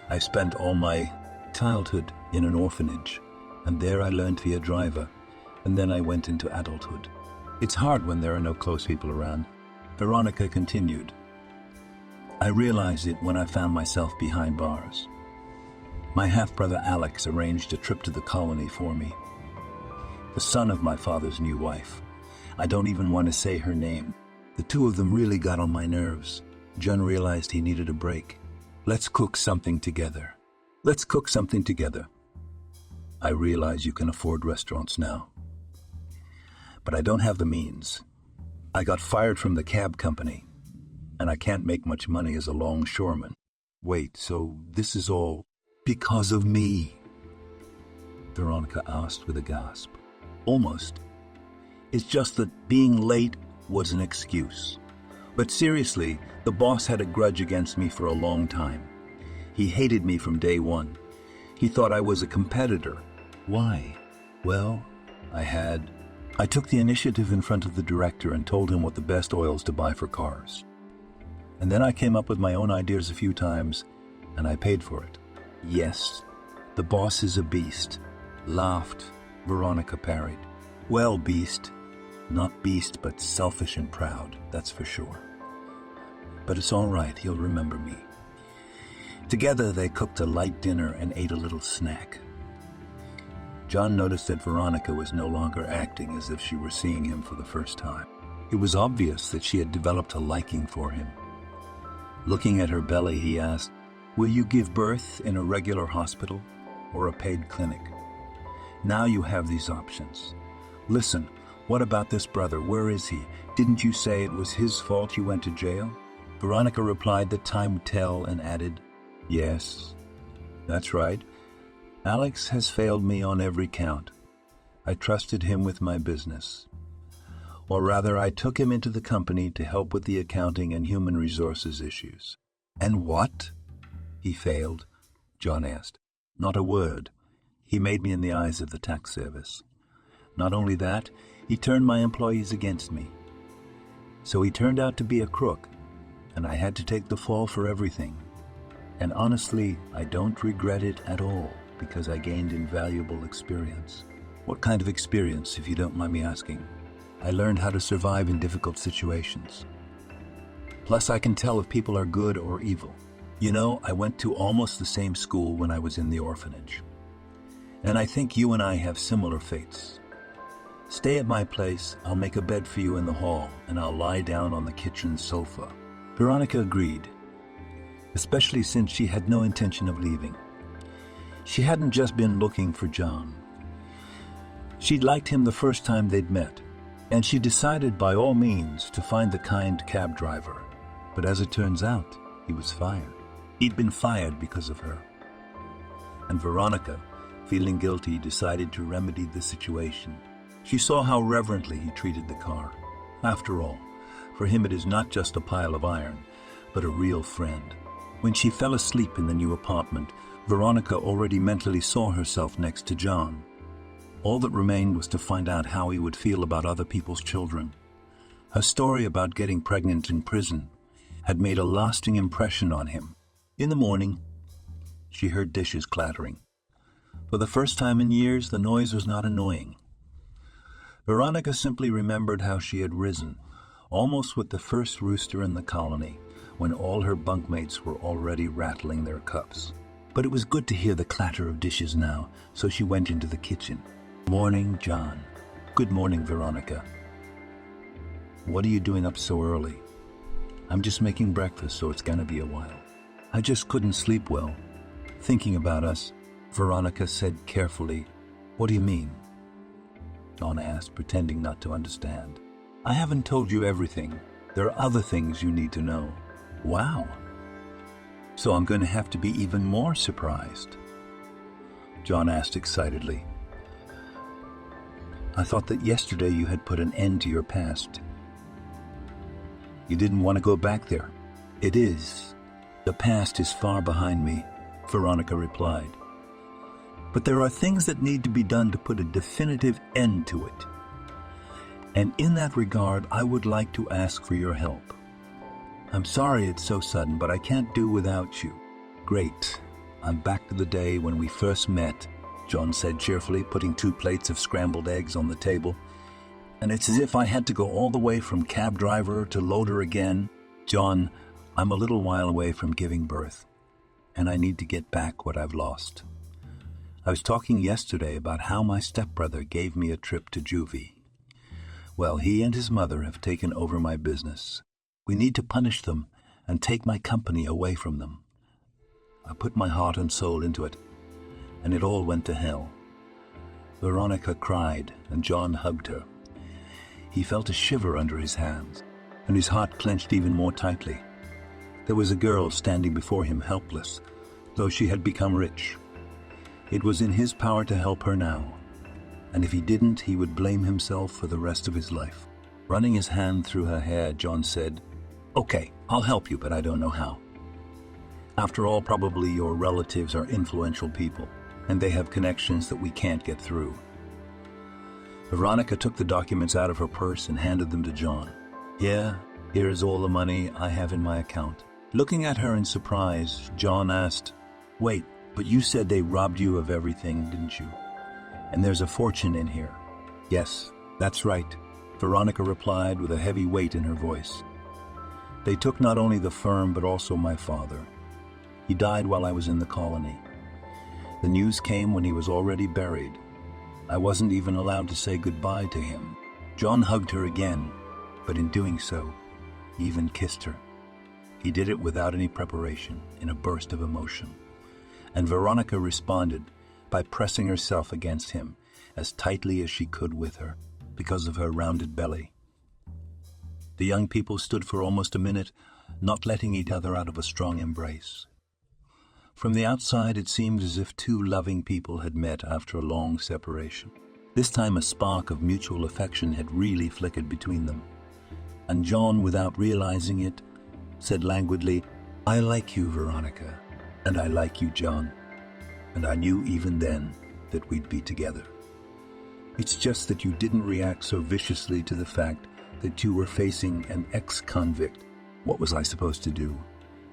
I spent all my childhood in an orphanage, and there I learned to be a driver, and then I went into adulthood. It's hard when there are no close people around. Veronica continued. I realized it when I found myself behind bars. My half-brother Alex arranged a trip to the colony for me. The son of my father's new wife. I don't even want to say her name. The two of them really got on my nerves. John realized he needed a break. Let's cook something together. Let's cook something together. I realize you can afford restaurants now. But I don't have the means. I got fired from the cab company, and I can't make much money as a longshoreman. Wait, so this is all because of me? Veronica asked with a gasp. Almost. It's just that being late was an excuse. But seriously, the boss had a grudge against me for a long time. He hated me from day one. He thought I was a competitor. Why? Well, I took the initiative in front of the director and told him what the best oils to buy for cars. And then I came up with my own ideas a few times, and I paid for it. Yes, the boss is a beast. Laughed, Veronica parried. Well, beast. Not beast, but selfish and proud, that's for sure. But it's all right, he'll remember me. Together they cooked a light dinner and ate a little snack. John noticed that Veronica was no longer acting as if she were seeing him for the first time. It was obvious that she had developed a liking for him. Looking at her belly, he asked, Will you give birth in a regular hospital or a paid clinic? Now you have these options. Listen, what about this brother? Where is he? Didn't you say it was his fault you went to jail? Veronica replied that time would tell and added, Yes, that's right. Alex has failed me on every count. I trusted him with my business. Or rather, I took him into the company to help with the accounting and human resources issues. And what? He failed, John asked. Not a word. He made me in the eyes of the tax service. Not only that, he turned my employees against me. So he turned out to be a crook, and I had to take the fall for everything. And honestly, I don't regret it at all, because I gained invaluable experience. What kind of experience, if you don't mind me asking? I learned how to survive in difficult situations. Plus, I can tell if people are good or evil. You know, I went to almost the same school when I was in the orphanage. And I think you and I have similar fates. Stay at my place, I'll make a bed for you in the hall, and I'll lie down on the kitchen sofa. Veronica agreed, especially since she had no intention of leaving. She hadn't just been looking for John. She'd liked him the first time they'd met, and she decided by all means to find the kind cab driver. But as it turns out, he was fired. He'd been fired because of her. And Veronica, feeling guilty, decided to remedy the situation. She saw how reverently he treated the car. After all, for him it is not just a pile of iron, but a real friend. When she fell asleep in the new apartment, Veronica already mentally saw herself next to John. All that remained was to find out how he would feel about other people's children. Her story about getting pregnant in prison had made a lasting impression on him. In the morning, she heard dishes clattering. For the first time in years, the noise was not annoying. Veronica simply remembered how she had risen, almost with the first rooster in the colony, when all her bunkmates were already rattling their cups. But it was good to hear the clatter of dishes now, so she went into the kitchen. Morning, John. Good morning, Veronica. What are you doing up so early? I'm just making breakfast, so it's gonna be a while. I just couldn't sleep well. Thinking about us, Veronica said carefully, "What do you mean?" John asked, pretending not to understand. "I haven't told you everything. There are other things you need to know." "Wow. So I'm going to have to be even more surprised?" John asked excitedly. "I thought that yesterday you had put an end to your past. You didn't want to go back there." "It is. The past is far behind me," Veronica replied. "But there are things that need to be done to put a definitive end to it. And in that regard, I would like to ask for your help. I'm sorry it's so sudden, but I can't do without you." "Great. I'm back to the day when we first met," John said cheerfully, putting 2 plates of scrambled eggs on the table. "And it's as if I had to go all the way from cab driver to loader again. John, I'm a little while away from giving birth, and I need to get back what I've lost. I was talking yesterday about how my stepbrother gave me a trip to juvie. Well, he and his mother have taken over my business. We need to punish them and take my company away from them. I put my heart and soul into it, and it all went to hell." Veronica cried, and John hugged her. He felt a shiver under his hands, and his heart clenched even more tightly. There was a girl standing before him helpless, though she had become rich. It was in his power to help her now, and if he didn't, he would blame himself for the rest of his life. Running his hand through her hair, John said, "Okay, I'll help you, but I don't know how. After all, probably your relatives are influential people, and they have connections that we can't get through." Veronica took the documents out of her purse and handed them to John. "Yeah, here is all the money I have in my account." Looking at her in surprise, John asked, "Wait, but you said they robbed you of everything, didn't you? And there's a fortune in here." "Yes, that's right," Veronica replied with a heavy weight in her voice. "They took not only the firm, but also my father. He died while I was in the colony. The news came when he was already buried. I wasn't even allowed to say goodbye to him." John hugged her again, but in doing so, he even kissed her. He did it without any preparation, in a burst of emotion. And Veronica responded by pressing herself against him as tightly as she could with her, because of her rounded belly. The young people stood for almost a minute, not letting each other out of a strong embrace. From the outside, it seemed as if 2 loving people had met after a long separation. This time a spark of mutual affection had really flickered between them. And John, without realizing it, said languidly, "I like you, Veronica, and I like you, John. And I knew even then that we'd be together. It's just that you didn't react so viciously to the fact that you were facing an ex-convict. What was I supposed to do?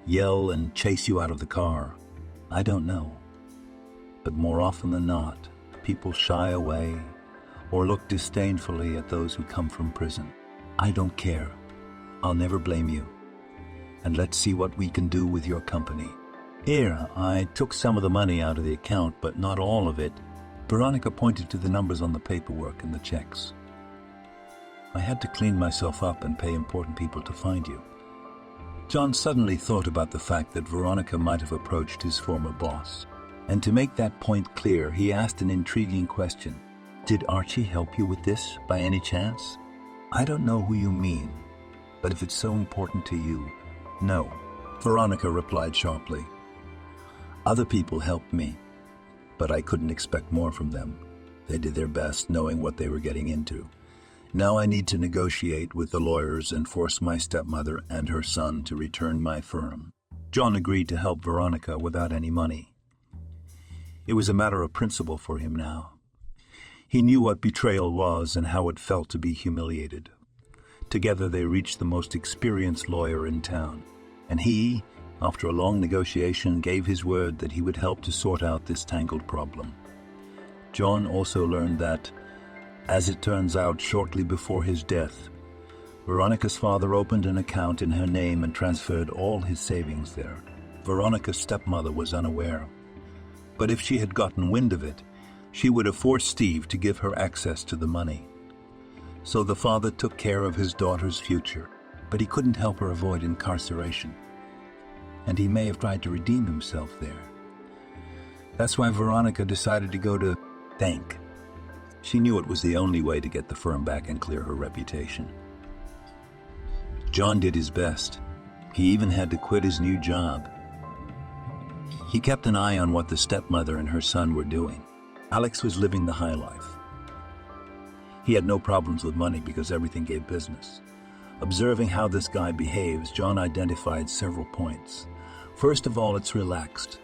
Yell and chase you out of the car? I don't know. But more often than not, people shy away or look disdainfully at those who come from prison. I don't care. I'll never blame you. And let's see what we can do with your company. Here, I took some of the money out of the account, but not all of it." Veronica pointed to the numbers on the paperwork and the checks. "I had to clean myself up and pay important people to find you." John suddenly thought about the fact that Veronica might have approached his former boss. And to make that point clear, he asked an intriguing question. "Did Archie help you with this, by any chance?" "I don't know who you mean, but if it's so important to you, no," Veronica replied sharply. "Other people helped me, but I couldn't expect more from them. They did their best, knowing what they were getting into. Now I need to negotiate with the lawyers and force my stepmother and her son to return my firm." John agreed to help Veronica without any money. It was a matter of principle for him now. He knew what betrayal was and how it felt to be humiliated. Together they reached the most experienced lawyer in town, and he, after a long negotiation, gave his word that he would help to sort out this tangled problem. John also learned that, as it turns out, shortly before his death, Veronica's father opened an account in her name and transferred all his savings there. Veronica's stepmother was unaware, but if she had gotten wind of it, she would have forced Steve to give her access to the money. So the father took care of his daughter's future, but he couldn't help her avoid incarceration. and he may have tried to redeem himself there. That's why Veronica decided to go to bank. She knew it was the only way to get the firm back and clear her reputation. John did his best. He even had to quit his new job. He kept an eye on what the stepmother and her son were doing. Alex was living the high life. He had no problems with money because everything gave business. Observing how this guy behaves, John identified several points. First of all, it's relaxed,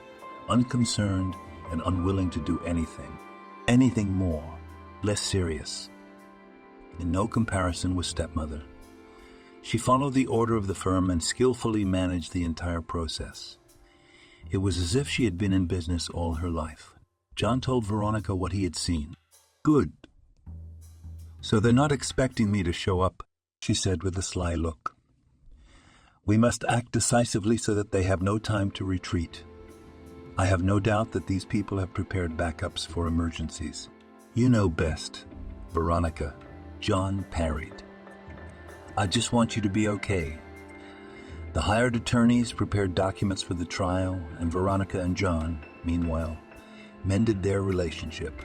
unconcerned, and unwilling to do anything more, less serious. In no comparison with stepmother. She followed the order of the firm and skillfully managed the entire process. It was as if she had been in business all her life. John told Veronica what he had seen. Good. So they're not expecting me to show up, she said with a sly look. We must act decisively so that they have no time to retreat. I have no doubt that these people have prepared backups for emergencies. You know best, Veronica, John parried. I just want you to be okay. The hired attorneys prepared documents for the trial, and Veronica and John, meanwhile, mended their relationship.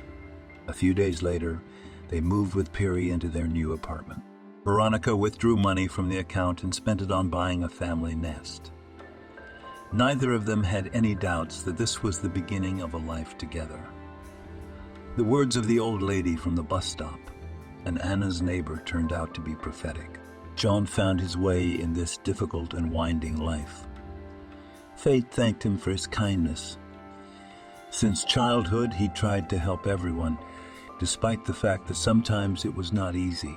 A few days later, they moved with Piri into their new apartment. Veronica withdrew money from the account and spent it on buying a family nest. Neither of them had any doubts that this was the beginning of a life together. The words of the old lady from the bus stop and Anna's neighbor turned out to be prophetic. John found his way in this difficult and winding life. Fate thanked him for his kindness. Since childhood, he tried to help everyone, despite the fact that sometimes it was not easy,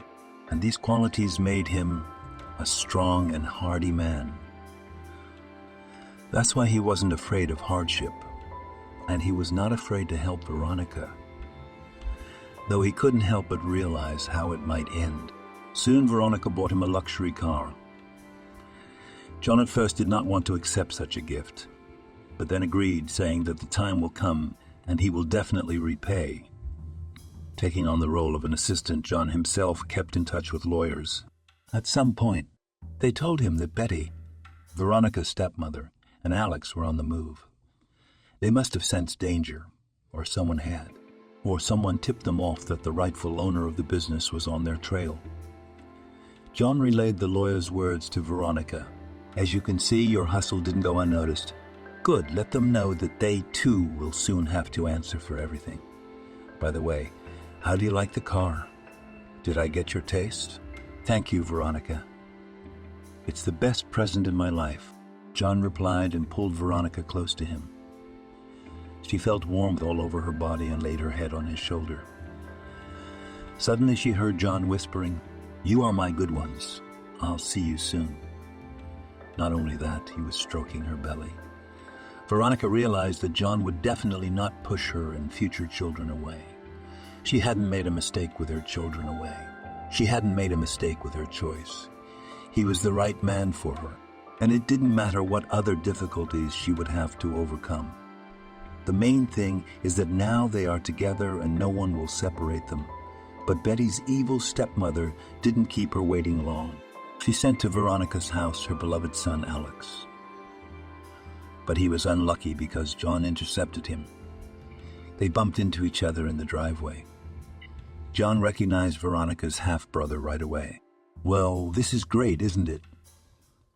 and these qualities made him a strong and hardy man. That's why he wasn't afraid of hardship, and he was not afraid to help Veronica, though he couldn't help but realize how it might end. Soon Veronica bought him a luxury car. John at first did not want to accept such a gift, but then agreed, saying that the time will come and he will definitely repay. Taking on the role of an assistant, John himself kept in touch with lawyers. At some point, they told him that Betty, Veronica's stepmother, and Alex were on the move. They must have sensed danger, or someone had, or someone tipped them off that the rightful owner of the business was on their trail. John relayed the lawyer's words to Veronica. As you can see, your hustle didn't go unnoticed. Good, let them know that they too will soon have to answer for everything. By the way, how do you like the car? Did I get your taste? Thank you, Veronica. It's the best present in my life, John replied and pulled Veronica close to him. She felt warmth all over her body and laid her head on his shoulder. Suddenly she heard John whispering, "You are my good ones. I'll see you soon." Not only that, he was stroking her belly. Veronica realized that John would definitely not push her and future children away. She hadn't made a mistake with her children away. She hadn't made a mistake with her choice. He was the right man for her, and it didn't matter what other difficulties she would have to overcome. The main thing is that now they are together and no one will separate them. But Betty's evil stepmother didn't keep her waiting long. She sent to Veronica's house her beloved son, Alex. But he was unlucky because John intercepted him. They bumped into each other in the driveway. John recognized Veronica's half-brother right away. "Well, this is great, isn't it?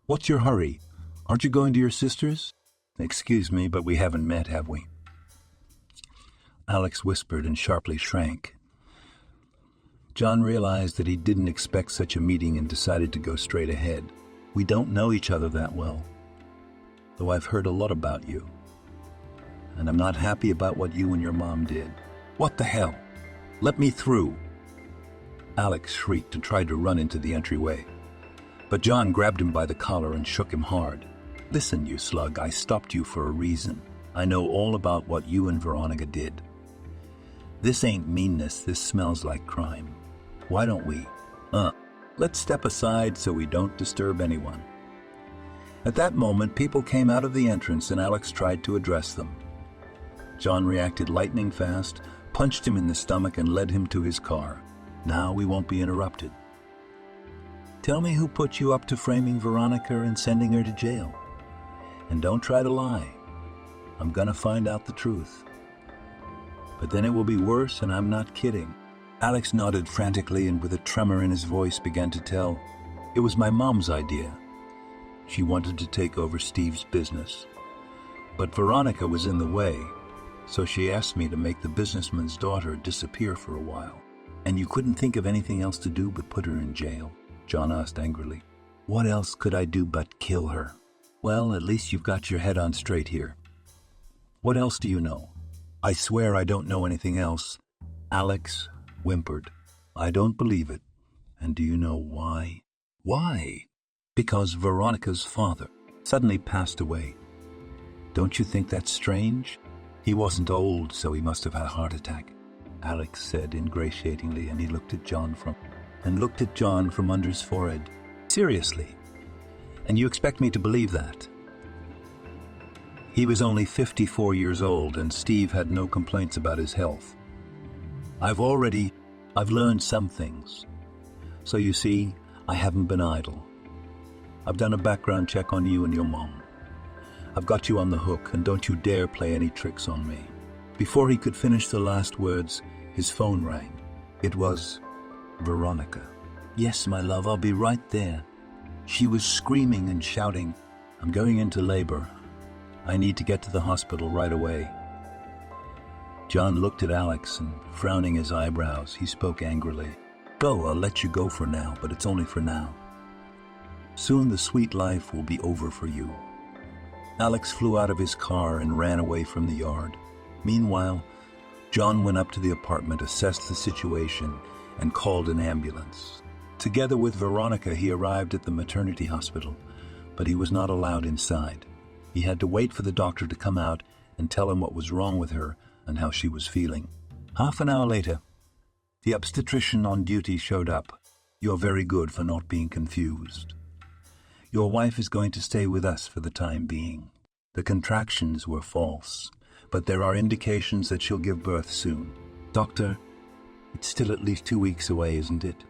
What's your hurry? Aren't you going to your sister's?" "Excuse me, but we haven't met, have we?" Alex whispered and sharply shrank. John realized that he didn't expect such a meeting and decided to go straight ahead. "We don't know each other that well, though I've heard a lot about you. And I'm not happy about what you and your mom did." "What the hell? Let me through!" Alex shrieked and tried to run into the entryway. But John grabbed him by the collar and shook him hard. "Listen, you slug, I stopped you for a reason. I know all about what you and Veronica did. This ain't meanness, this smells like crime. Why don't we? Let's step aside so we don't disturb anyone." At that moment, people came out of the entrance and Alex tried to address them. John reacted lightning fast, punched him in the stomach and led him to his car. Now we won't be interrupted. "Tell me who put you up to framing Veronica and sending her to jail. And don't try to lie. I'm gonna find out the truth. But then it will be worse, and I'm not kidding. Alex nodded frantically and with a tremor in his voice began to tell. It was my mom's idea. She wanted to take over Steve's business. But Veronica was in the way, so she asked me to make the businessman's daughter disappear for a while. And you couldn't think of anything else to do but put her in jail? John asked angrily. What else could I do but kill her? Well, at least you've got your head on straight here. What else do you know? I swear I don't know anything else. Alex whimpered. I don't believe it. And do you know why? Why? Because Veronica's father suddenly passed away. Don't you think that's strange? He wasn't old, so he must have had a heart attack, Alex said ingratiatingly, and he looked at John from under his forehead. Seriously? And you expect me to believe that? He was only 54 years old, and Steve had no complaints about his health. I've learned some things. So you see, I haven't been idle. I've done a background check on you and your mom. I've got you on the hook, and don't you dare play any tricks on me. Before he could finish the last words, his phone rang. It was Veronica. Yes, my love, I'll be right there. She was screaming and shouting. I'm going into labor. I need to get to the hospital right away. John looked at Alex, and frowning his eyebrows, he spoke angrily. Go, I'll let you go for now, but it's only for now. Soon the sweet life will be over for you. Alex flew out of his car and ran away from the yard. Meanwhile, John went up to the apartment, assessed the situation, and called an ambulance. Together with Veronica, he arrived at the maternity hospital, but he was not allowed inside. He had to wait for the doctor to come out and tell him what was wrong with her and how she was feeling. Half an hour later, the obstetrician on duty showed up. You're very good for not being confused. Your wife is going to stay with us for the time being. The contractions were false, but there are indications that she'll give birth soon. Doctor, it's still at least 2 weeks away, isn't it?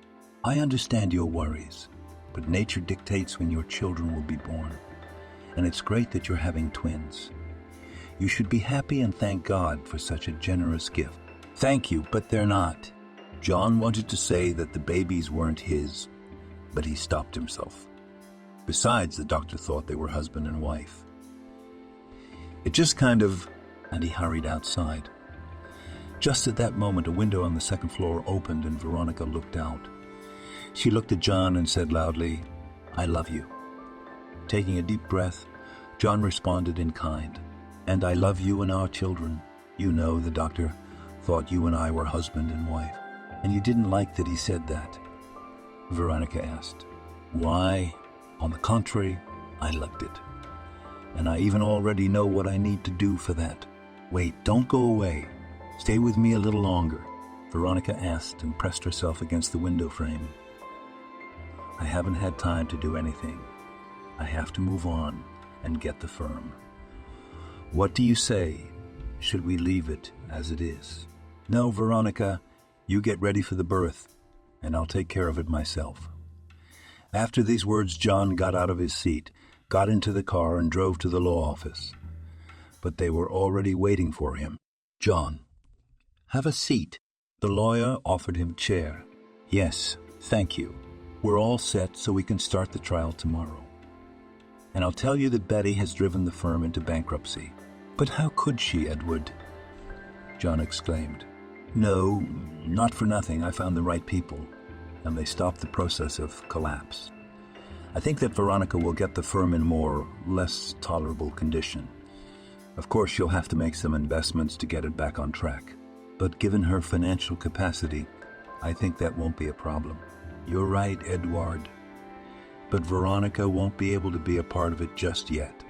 I understand your worries, but nature dictates when your children will be born. And it's great that you're having twins. You should be happy and thank God for such a generous gift. Thank you, but they're not. John wanted to say that the babies weren't his, but he stopped himself. Besides, the doctor thought they were husband and wife. It just kind of... and he hurried outside. Just at that moment, a window on the second floor opened and Veronica looked out. She looked at John and said loudly, I love you. Taking a deep breath, John responded in kind. And I love you and our children. You know, the doctor thought you and I were husband and wife. And you didn't like that he said that? Veronica asked. Why? On the contrary, I loved it. And I even already know what I need to do for that. Wait, don't go away. Stay with me a little longer, Veronica asked and pressed herself against the window frame. I haven't had time to do anything. I have to move on and get the firm. What do you say? Should we leave it as it is? No, Veronica, you get ready for the birth, and I'll take care of it myself. After these words, John got out of his seat, got into the car, and drove to the law office. But they were already waiting for him. John, have a seat. The lawyer offered him a chair. Yes, thank you. We're all set so we can start the trial tomorrow. And I'll tell you that Betty has driven the firm into bankruptcy. But how could she, Edward? John exclaimed. No, not for nothing. I found the right people, and they stopped the process of collapse. I think that Veronica will get the firm in more, less tolerable condition. Of course, she'll have to make some investments to get it back on track. But given her financial capacity, I think that won't be a problem. You're right, Edward. But Veronica won't be able to be a part of it just yet.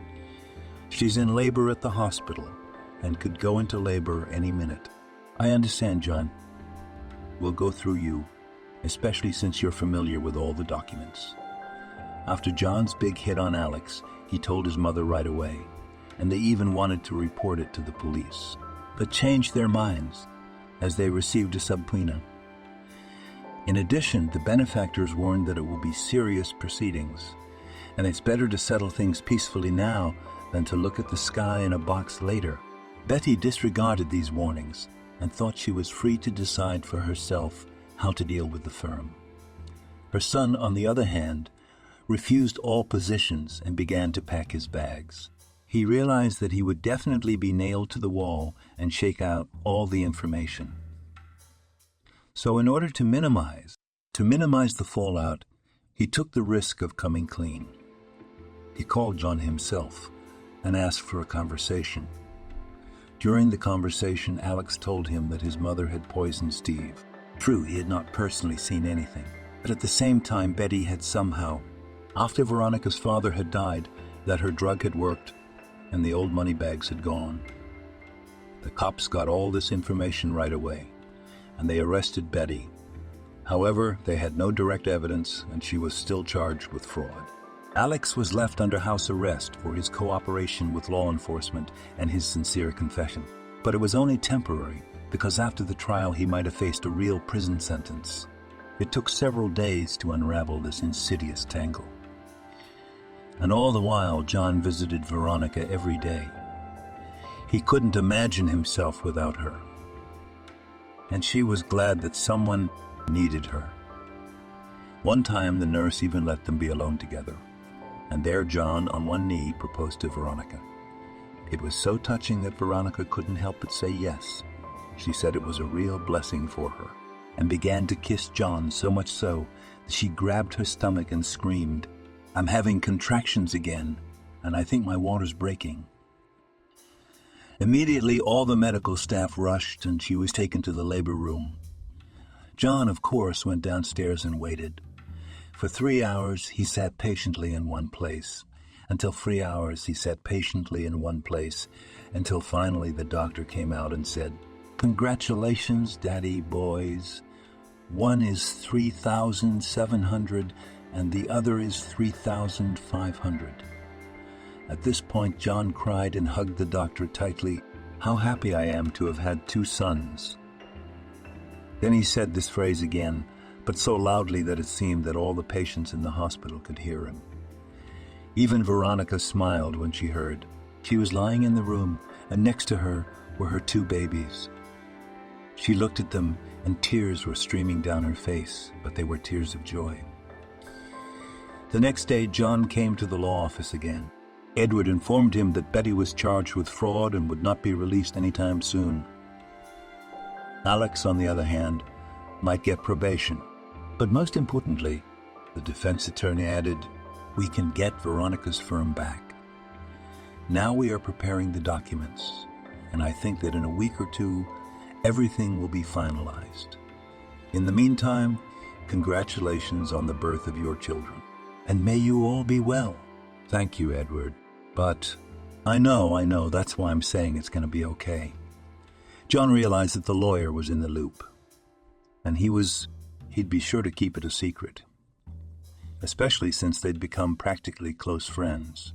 She's in labor at the hospital and could go into labor any minute. I understand, John. We'll go through you, especially since you're familiar with all the documents. After John's big hit on Alex, he told his mother right away, and they even wanted to report it to the police, but changed their minds as they received a subpoena. In addition, the benefactors warned that it will be serious proceedings, and it's better to settle things peacefully now than to look at the sky in a box later. Betty disregarded these warnings and thought she was free to decide for herself how to deal with the firm. Her son, on the other hand, refused all positions and began to pack his bags. He realized that he would definitely be nailed to the wall and shake out all the information. So in order to minimize the fallout, he took the risk of coming clean. He called John himself and asked for a conversation. During the conversation, Alex told him that his mother had poisoned Steve. True, he had not personally seen anything, but at the same time, Betty had somehow, after Veronica's father had died, that her drug had worked and the old money bags had gone. The cops got all this information right away, and they arrested Betty. However, they had no direct evidence, and she was still charged with fraud. Alex was left under house arrest for his cooperation with law enforcement and his sincere confession. But it was only temporary, because after the trial he might have faced a real prison sentence. It took several days to unravel this insidious tangle. And all the while, John visited Veronica every day. He couldn't imagine himself without her. And she was glad that someone needed her. One time, the nurse even let them be alone together. And there John, on one knee, proposed to Veronica. It was so touching that Veronica couldn't help but say yes. She said it was a real blessing for her, and began to kiss John, so much so that she grabbed her stomach and screamed, "I'm having contractions again, and I think my water's breaking." Immediately, all the medical staff rushed, and she was taken to the labor room. John, of course, went downstairs and waited. For 3 hours, he sat patiently in one place. Until 3 hours, he sat patiently in one place, until finally the doctor came out and said, "Congratulations, Daddy boys. One is 3,700 and the other is 3,500. At this point, John cried and hugged the doctor tightly. "How happy I am to have had 2 sons." Then he said this phrase again, but so loudly that it seemed that all the patients in the hospital could hear him. Even Veronica smiled when she heard. She was lying in the room, and next to her were her 2 babies. She looked at them, and tears were streaming down her face, but they were tears of joy. The next day, John came to the law office again. Edward informed him that Betty was charged with fraud and would not be released anytime soon. Alex, on the other hand, might get probation. But most importantly, the defense attorney added, "We can get Veronica's firm back. Now we are preparing the documents, and I think that in a week or 2, everything will be finalized. In the meantime, congratulations on the birth of your children, and may you all be well." "Thank you, Edward. But I know, that's why I'm saying it's going to be okay." John realized that the lawyer was in the loop, and he'd be sure to keep it a secret, especially since they'd become practically close friends.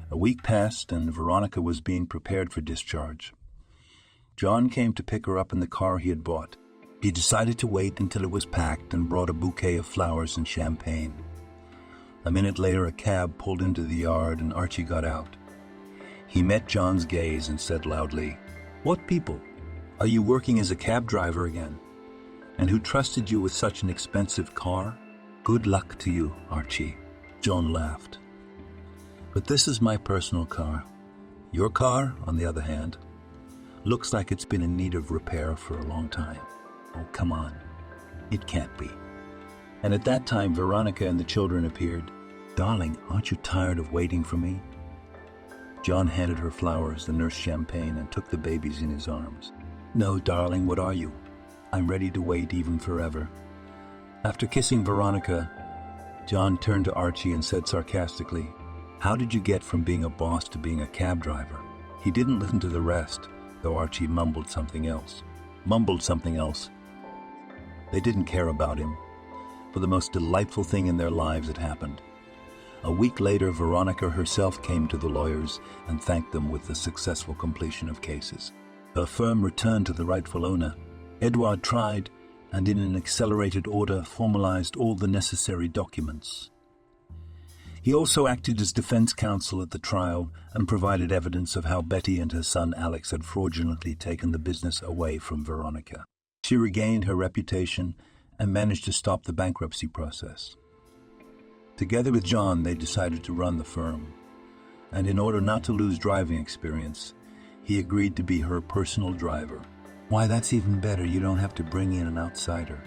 A week passed, and Veronica was being prepared for discharge. John came to pick her up in the car he had bought. He decided to wait until it was packed and brought a bouquet of flowers and champagne. A minute later, a cab pulled into the yard, and Archie got out. He met John's gaze and said loudly, "What people? Are you working as a cab driver again? And who trusted you with such an expensive car? Good luck to you, Archie." John laughed. "But this is my personal car. Your car, on the other hand, looks like it's been in need of repair for a long time. Oh, come on. It can't be." And at that time, Veronica and the children appeared. "Darling, aren't you tired of waiting for me?" John handed her flowers, the nurse champagne, and took the babies in his arms. "No, darling, what are you? I'm ready to wait even forever." After kissing Veronica, John turned to Archie and said sarcastically, "How did you get from being a boss to being a cab driver?" He didn't listen to the rest, though Archie mumbled something else. They didn't care about him, for the most delightful thing in their lives had happened. A week later, Veronica herself came to the lawyers and thanked them with the successful completion of cases. Her firm returned to the rightful owner. Edward tried, and in an accelerated order formalized all the necessary documents. He also acted as defense counsel at the trial and provided evidence of how Betty and her son Alex had fraudulently taken the business away from Veronica. She regained her reputation and managed to stop the bankruptcy process. Together with John, they decided to run the firm, and in order not to lose driving experience, he agreed to be her personal driver. Why, that's even better. You don't have to bring in an outsider.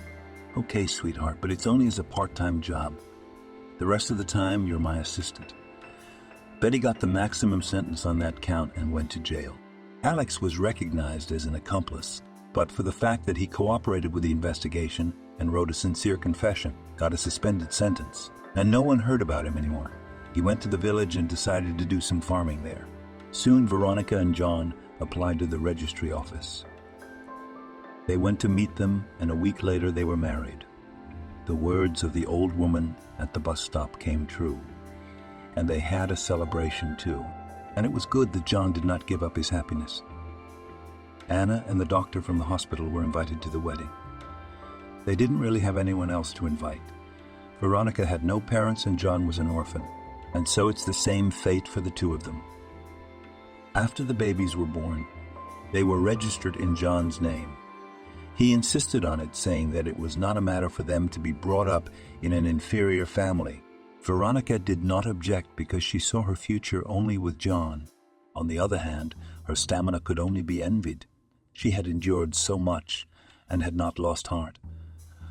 Okay, sweetheart, but it's only as a part-time job. The rest of the time, you're my assistant. Betty got the maximum sentence on that count and went to jail. Alex was recognized as an accomplice, but for the fact that he cooperated with the investigation and wrote a sincere confession, got a suspended sentence, and no one heard about him anymore. He went to the village and decided to do some farming there. Soon, Veronica and John applied to the registry office. They went to meet them, and a week later they were married. The words of the old woman at the bus stop came true, and they had a celebration too. And it was good that John did not give up his happiness. Anna and the doctor from the hospital were invited to the wedding. They didn't really have anyone else to invite. Veronica had no parents and John was an orphan, and so it's the same fate for the two of them. After the babies were born, they were registered in John's name. He insisted on it, saying that it was not a matter for them to be brought up in an inferior family. Veronica did not object because she saw her future only with John. On the other hand, her stamina could only be envied. She had endured so much and had not lost heart.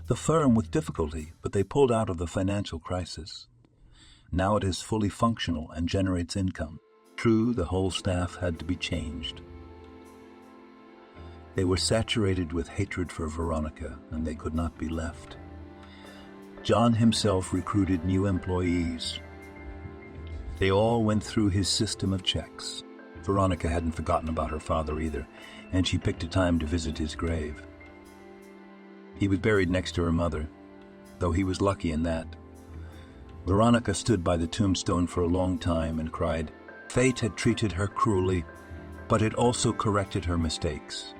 The firm with difficulty, but they pulled out of the financial crisis. Now it is fully functional and generates income. True, the whole staff had to be changed. They were saturated with hatred for Veronica, and they could not be left. John himself recruited new employees. They all went through his system of checks. Veronica hadn't forgotten about her father either, and she picked a time to visit his grave. He was buried next to her mother, though he was lucky in that. Veronica stood by the tombstone for a long time and cried. Fate had treated her cruelly, but it also corrected her mistakes.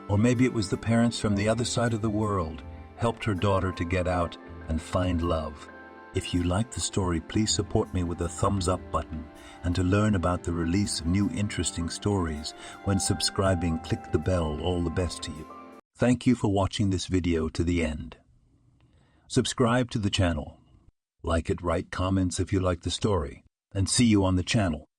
Or maybe it was the parents from the other side of the world helped her daughter to get out and find love. If you like the story, please support me with a thumbs up button, and to learn about the release of new interesting stories, when subscribing, click the bell. All the best to you. Thank you for watching this video to the end. Subscribe to the channel. Like it, write comments if you like the story, and see you on the channel.